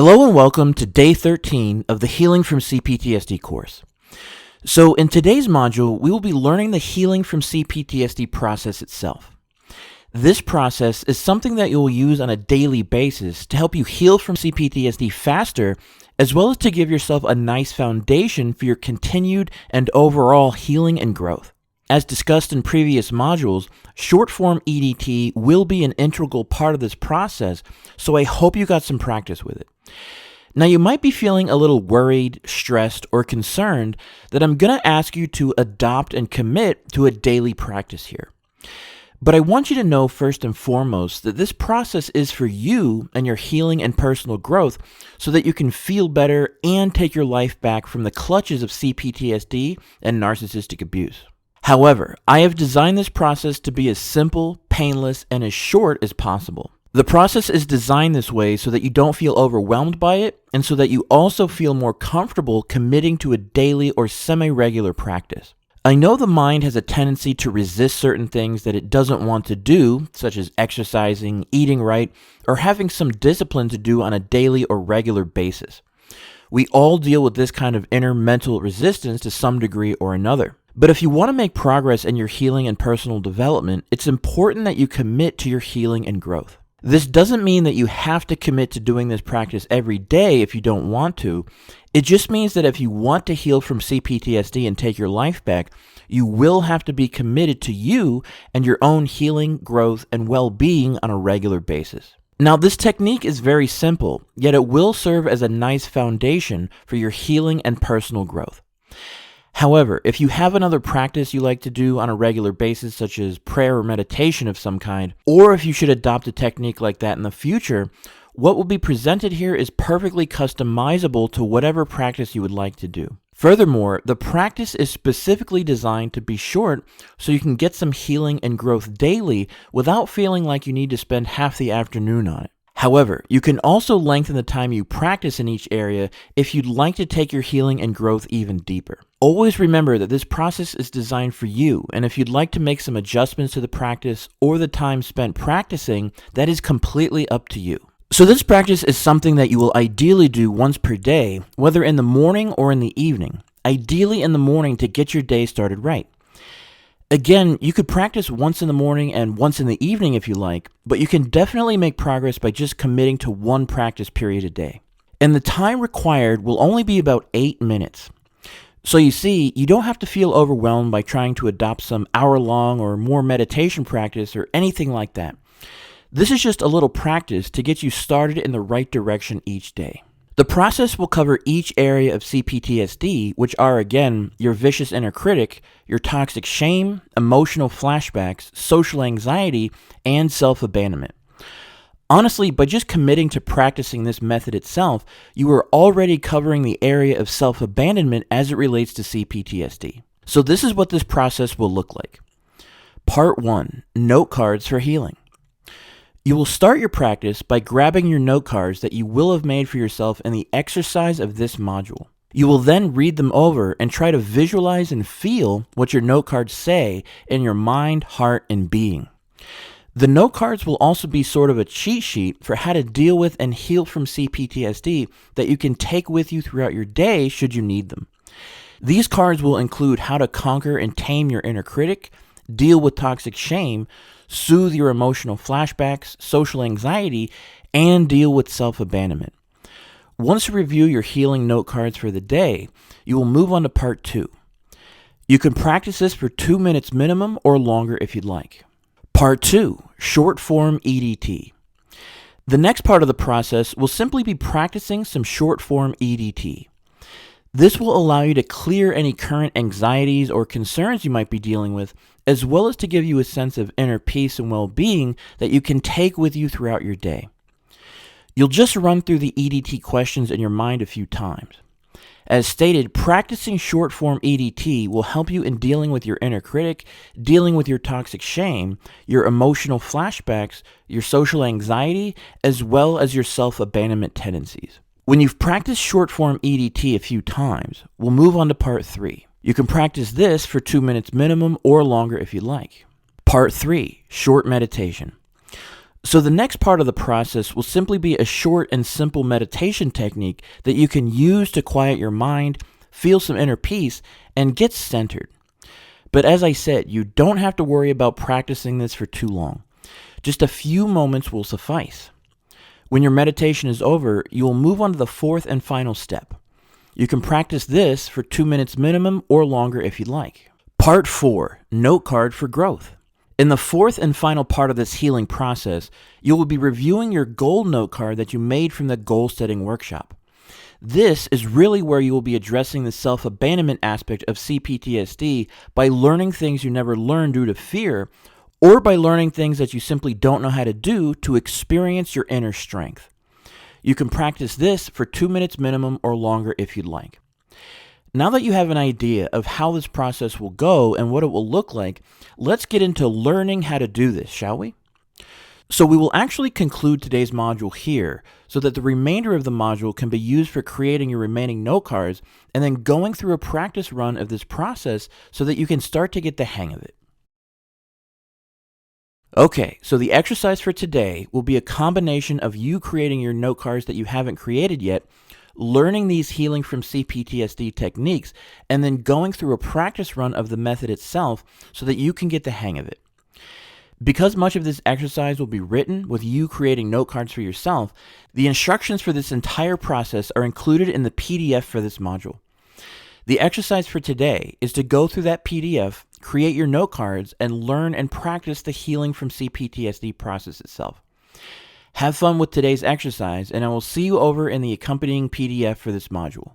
Hello and welcome to Day 13 of the Healing from CPTSD course. So in today's module, we will be learning the healing from CPTSD process itself. This process is something that you will use on a daily basis to help you heal from CPTSD faster, as well as to give yourself a nice foundation for your continued and overall healing and growth. As discussed in previous modules, short-form EDT will be an integral part of this process, so I hope you got some practice with it. Now, you might be feeling a little worried, stressed, or concerned that I'm going to ask you to adopt and commit to a daily practice here. But I want you to know first and foremost that this process is for you and your healing and personal growth so that you can feel better and take your life back from the clutches of CPTSD and narcissistic abuse. However, I have designed this process to be as simple, painless, and as short as possible. The process is designed this way so that you don't feel overwhelmed by it, and so that you also feel more comfortable committing to a daily or semi-regular practice. I know the mind has a tendency to resist certain things that it doesn't want to do, such as exercising, eating right, or having some discipline to do on a daily or regular basis. We all deal with this kind of inner mental resistance to some degree or another. But if you want to make progress in your healing and personal development, it's important that you commit to your healing and growth. This doesn't mean that you have to commit to doing this practice every day if you don't want to. It just means that if you want to heal from CPTSD and take your life back, you will have to be committed to you and your own healing, growth, and well-being on a regular basis. Now, this technique is very simple, yet it will serve as a nice foundation for your healing and personal growth. However, if you have another practice you like to do on a regular basis, such as prayer or meditation of some kind, or if you should adopt a technique like that in the future, what will be presented here is perfectly customizable to whatever practice you would like to do. Furthermore, the practice is specifically designed to be short so you can get some healing and growth daily without feeling like you need to spend half the afternoon on it. However, you can also lengthen the time you practice in each area if you'd like to take your healing and growth even deeper. Always remember that this process is designed for you, and if you'd like to make some adjustments to the practice or the time spent practicing, that is completely up to you. So this practice is something that you will ideally do once per day, whether in the morning or in the evening. Ideally in the morning to get your day started right. Again, you could practice once in the morning and once in the evening if you like, but you can definitely make progress by just committing to one practice period a day. And the time required will only be about 8 minutes. So you see, you don't have to feel overwhelmed by trying to adopt some hour-long or more meditation practice or anything like that. This is just a little practice to get you started in the right direction each day. The process will cover each area of CPTSD, which are, again, your vicious inner critic, your toxic shame, emotional flashbacks, social anxiety, and self-abandonment. Honestly, by just committing to practicing this method itself, you are already covering the area of self-abandonment as it relates to CPTSD. So this is what this process will look like. Part 1, Note Cards for Healing. You will start your practice by grabbing your note cards that you will have made for yourself in the exercise of this module. You will then read them over and try to visualize and feel what your note cards say in your mind, heart, and being. The note cards will also be sort of a cheat sheet for how to deal with and heal from CPTSD that you can take with you throughout your day should you need them. These cards will include how to conquer and tame your inner critic, deal with toxic shame, soothe your emotional flashbacks, social anxiety, and deal with self-abandonment. Once you review your healing note cards for the day, you will move on to part 2. You can practice this for 2 minutes minimum or longer if you'd like. Part 2, Short-Form EDT. The next part of the process will simply be practicing some short-form EDT. This will allow you to clear any current anxieties or concerns you might be dealing with, as well as to give you a sense of inner peace and well-being that you can take with you throughout your day. You'll just run through the EDT questions in your mind a few times. As stated, practicing short-form EDT will help you in dealing with your inner critic, dealing with your toxic shame, your emotional flashbacks, your social anxiety, as well as your self-abandonment tendencies. When you've practiced short-form EDT a few times, we'll move on to part 3. You can practice this for 2 minutes minimum or longer if you like. Part 3, Short Meditation. So the next part of the process will simply be a short and simple meditation technique that you can use to quiet your mind, feel some inner peace, and get centered. But as I said, you don't have to worry about practicing this for too long. Just a few moments will suffice. When your meditation is over, you will move on to the fourth and final step. You can practice this for 2 minutes minimum or longer if you'd like. Part 4, Note Card for Growth. In the fourth and final part of this healing process, you will be reviewing your goal note card that you made from the goal setting workshop. This is really where you will be addressing the self-abandonment aspect of CPTSD by learning things you never learned due to fear, or by learning things that you simply don't know how to do to experience your inner strength. You can practice this for 2 minutes minimum or longer if you'd like. Now that you have an idea of how this process will go and what it will look like, let's get into learning how to do this, shall we? So we will actually conclude today's module here so that the remainder of the module can be used for creating your remaining note cards and then going through a practice run of this process so that you can start to get the hang of it. Okay, so the exercise for today will be a combination of you creating your note cards that you haven't created yet, learning these healing from CPTSD techniques, and then going through a practice run of the method itself so that you can get the hang of it. Because much of this exercise will be written with you creating note cards for yourself, the instructions for this entire process are included in the PDF for this module. The exercise for today is to go through that PDF, create your note cards, and learn and practice the healing from CPTSD process itself. Have fun with today's exercise, and I will see you over in the accompanying PDF for this module.